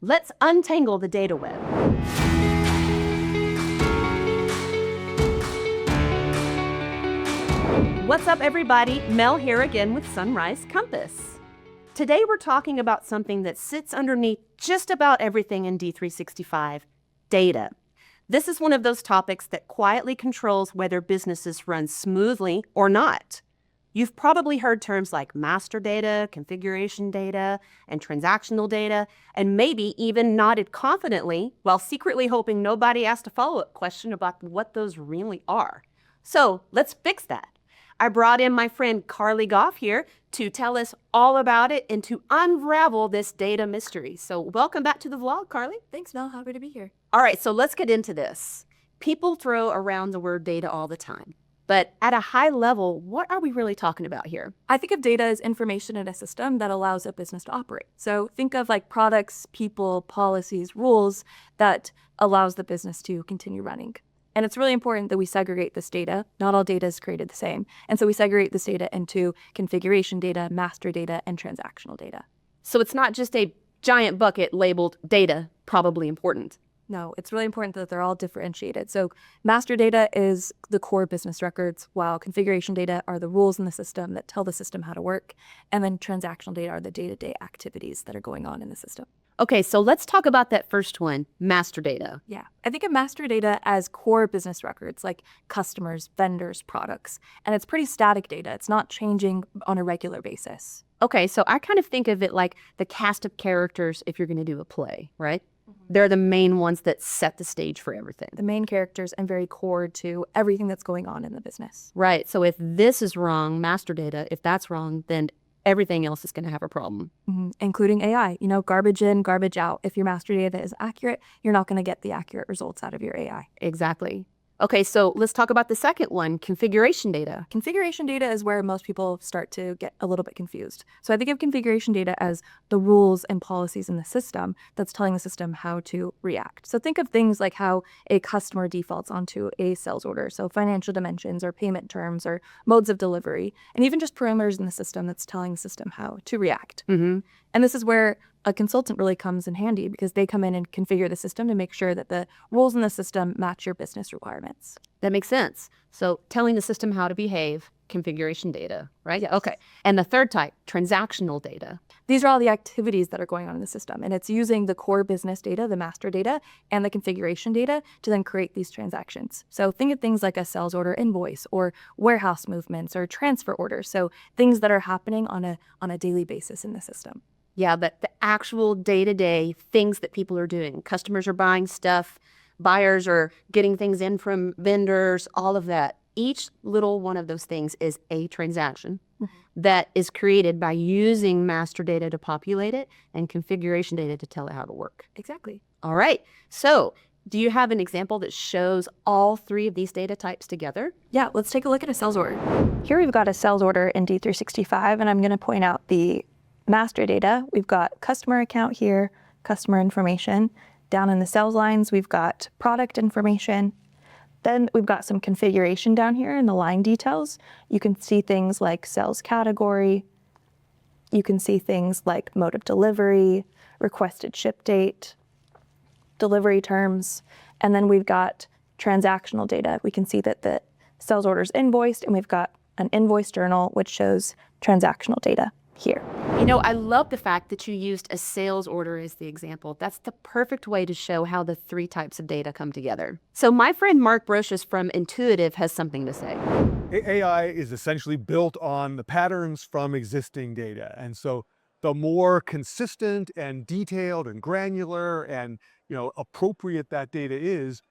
Let's untangle the data web. What's up, everybody? Mel here again with Sunrise Compass. Today we're talking about something that sits underneath just about everything in D365, data. This is one of those topics that quietly controls whether businesses run smoothly or not. You've probably heard terms like master data, configuration data, and transactional data, and maybe even nodded confidently while secretly hoping nobody asked a follow-up question about what those really are. So let's fix that. I brought in my friend Carly Goff here to tell us all about it and to unravel this data mystery. So welcome back to the vlog, Carly. Thanks, Mel. Happy to be here. All right, so let's get into this. People throw around the word data all the time. But at a high level, what are we really talking about here? I think of data as information in a system that allows a business to operate. So think of like products, people, policies, rules that allows the business to continue running. And it's really important that we segregate this data. Not all data is created the same. And so we segregate this data into configuration data, master data, and transactional data. So it's not just a giant bucket labeled data, probably important. No, it's really important that they're all differentiated. So master data is the core business records, while configuration data are the rules in the system that tell the system how to work. And then transactional data are the day-to-day activities that are going on in the system. Okay, so let's talk about that first one, master data. Yeah, I think of master data as core business records like customers, vendors, products. And it's pretty static data. It's not changing on a regular basis. Okay, so I kind of think of it like the cast of characters if you're going to do a play, right? They're the main ones that set the stage for everything. The main characters and very core to everything that's going on in the business. Right. So if this is wrong, master data, if that's wrong, then everything else is going to have a problem. Including AI. You know, garbage in, garbage out. If your master data is accurate, you're not going to get the accurate results out of your AI. Exactly. Okay, so let's talk about the second one, configuration data. Configuration data is where most people start to get a little bit confused. So I think of configuration data as the rules and policies in the system that's telling the system how to react. So think of things like how a customer defaults onto a sales order. So financial dimensions or payment terms or modes of delivery, and even just parameters in the system that's telling the system how to react. And this is where a consultant really comes in handy because they come in and configure the system to make sure that the rules in the system match your business requirements. That makes sense. So telling the system how to behave, configuration data, right? Yes. Okay. And the third type, transactional data. These are all the activities that are going on in the system, and it's using the core business data, the master data, and the configuration data to then create these transactions. So think of things like a sales order invoice or warehouse movements or transfer orders. So things that are happening on a daily basis in the system. Yeah, but the actual day-to-day things that people are doing. Customers are buying stuff, buyers are getting things in from vendors, all of that. Each little one of those things is a transaction that is created by using master data to populate it and configuration data to tell it how to work. Exactly. All right. So do you have an example that shows all three of these data types together? Yeah, let's take a look at a sales order. Here we've got a sales order in D365, and I'm going to point out the master data. We've got customer account here, customer information. Down in the sales lines, we've got product information. Then we've got some configuration down here in the line details. You can see things like sales category. You can see things like mode of delivery, requested ship date, delivery terms. And then we've got transactional data. We can see that the sales order is invoiced, and we've got an invoice journal, which shows transactional data here. You know, I love the fact that you used a sales order as the example. That's the perfect way to show how the three types of data come together. So my friend Mark Brocious from Intuitive has something to say. AI is essentially built on the patterns from existing data. And so the more consistent and detailed and granular and appropriate that data is,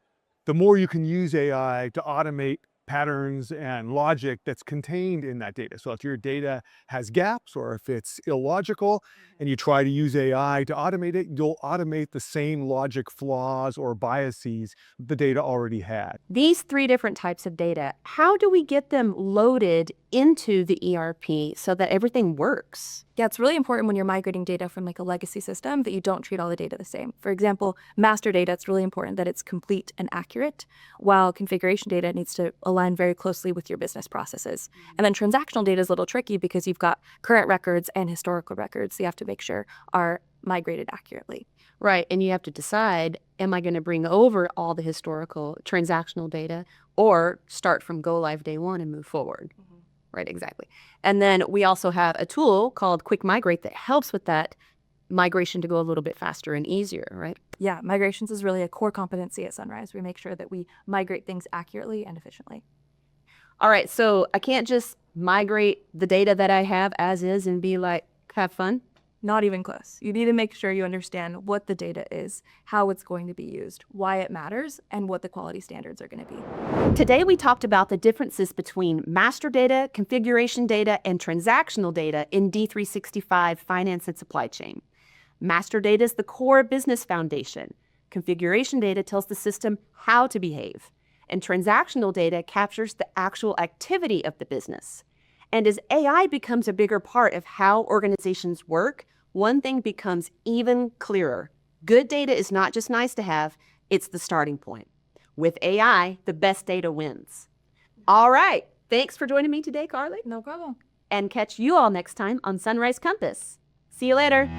the more you can use AI to automate patterns and logic that's contained in that data. So if your data has gaps or if it's illogical and you try to use AI to automate it, you'll automate the same logic flaws or biases the data already had. These three different types of data, how do we get them loaded into the ERP so that everything works? Yeah, it's really important when you're migrating data from like a legacy system that you don't treat all the data the same. For example, master data, it's really important that it's complete and accurate, while configuration data needs to align very closely with your business processes. And then transactional data is a little tricky because you've got current records and historical records, so you have to make sure are migrated accurately. Right, and you have to decide, am I going to bring over all the historical transactional data or start from go live day one and move forward? Right, exactly. And then we also have a tool called Quick Migrate that helps with that migration to go a little bit faster and easier, right? Yeah, migrations is really a core competency at Sunrise. We make sure that we migrate things accurately and efficiently. All right, so I can't just migrate the data that I have as is and be like, have fun. Not even close. You need to make sure you understand what the data is, how it's going to be used, why it matters, and what the quality standards are going to be. Today we talked about the differences between master data, configuration data, and transactional data in D365 finance and supply chain. Master data is the core business foundation. Configuration data tells the system how to behave. And transactional data captures the actual activity of the business. And as AI becomes a bigger part of how organizations work, one thing becomes even clearer. Good data is not just nice to have, it's the starting point. With AI, the best data wins. All right. Thanks for joining me today, Carly. No problem. And catch you all next time on Sunrise Compass. See you later.